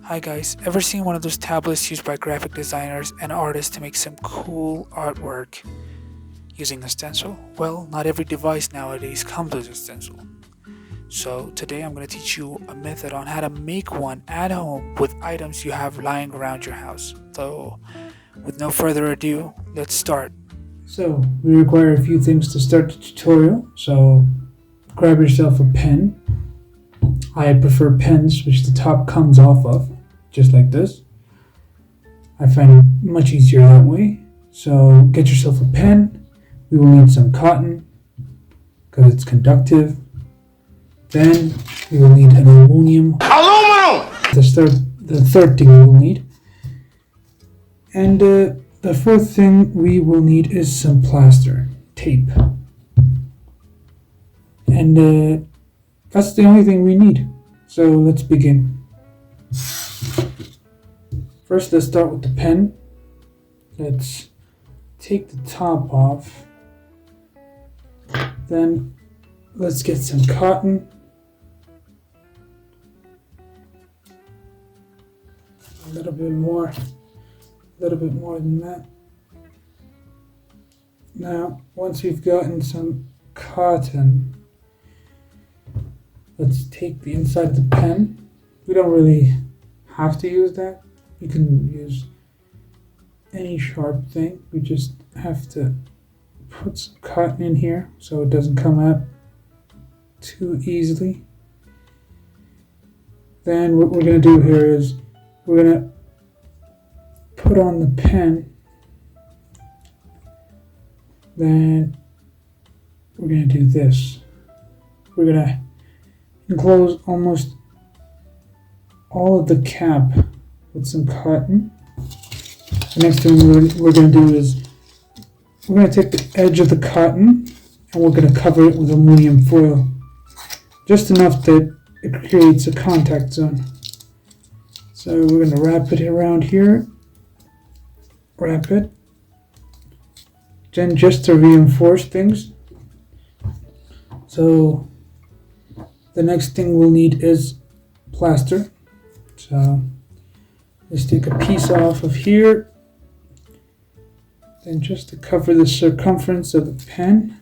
Hi guys, ever seen one of those tablets used by graphic designers and artists to make some cool artwork using a stencil? Well, not every device nowadays comes with a stencil. So today I'm going to teach you a method on how to make one at home with items you have lying around your house. So with no further ado, let's start. So we require a few things to start the tutorial. So grab yourself a pen. I prefer pens which the top comes off of, just like this. I find it much easier that way. So get yourself a pen. We will need some cotton because it's conductive. Then we will need an aluminum. The third thing we will need. And the fourth thing we will need is some plaster, tape. And that's the only thing we need. So let's begin. First, let's start with the pen. Let's take the top off. Then let's get some cotton. A little bit more than that. Now, once we've gotten some cotton, let's take the inside of the pen. We don't really have to use that. You can use any sharp thing. We just have to put some cotton in here so it doesn't come out too easily. Then what we're going to do here is we're going to put on the pen. Then we're going to do this. We're going to enclose almost all of the cap with some cotton. The next thing we're going to do is we're going to take the edge of the cotton and we're going to cover it with aluminum foil, just enough that it creates a contact zone. So we're going to wrap it around here. Wrap it. Then just to reinforce things. So the next thing we'll need is plaster. So let's take a piece off of here. Then just to cover the circumference of the pen.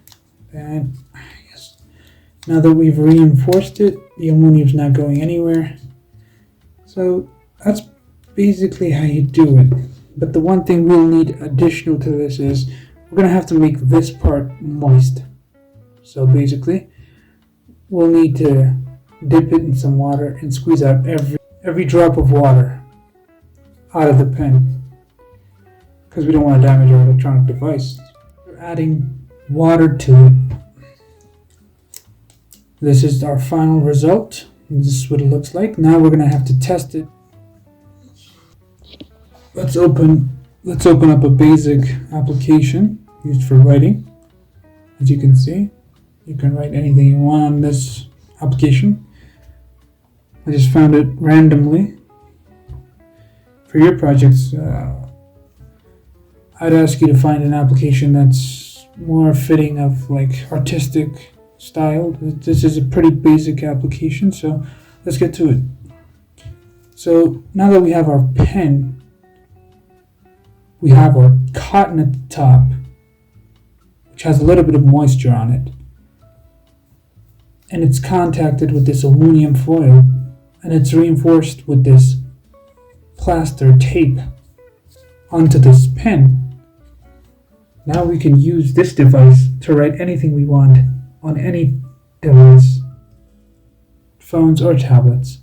And yes, now that we've reinforced it, the aluminum's not going anywhere. So that's basically how you do it. But the one thing we'll need additional to this is we're going to have to make this part moist. So basically, we'll need to dip it in some water and squeeze out every drop of water out of the pen, because we don't want to damage our electronic device. We're adding water to it. This is our final result. This is what it looks like. Now we're going to have to test it. Let's open up a basic application used for writing. As you can see, you can write anything you want on this application. I just found it randomly. For your projects, I'd ask you to find an application that's more fitting of like artistic style. This is a pretty basic application, so let's get to it. So now that we have our pen, we have our cotton at the top, which has a little bit of moisture on it. And it's contacted with this aluminum foil, and it's reinforced with this plaster tape onto this pen. Now we can use this device to write anything we want on any device, phones or tablets.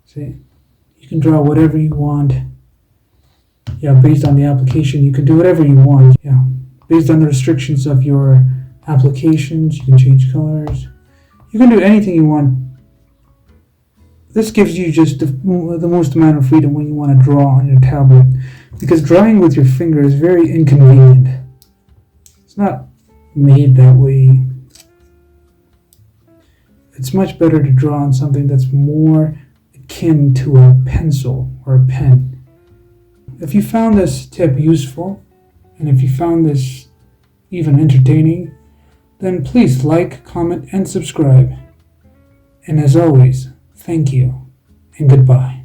See, you can draw whatever you want. Yeah, based on the application, you can do whatever you want. Yeah, based on the restrictions of your applications, you can change colors. You can do anything you want. This gives you just the most amount of freedom when you want to draw on your tablet, because drawing with your finger is very inconvenient. It's not made that way. It's much better to draw on something that's more akin to a pencil or a pen. If you found this tip useful, and if you found this even entertaining, then please like, comment, and subscribe. And as always, thank you and goodbye.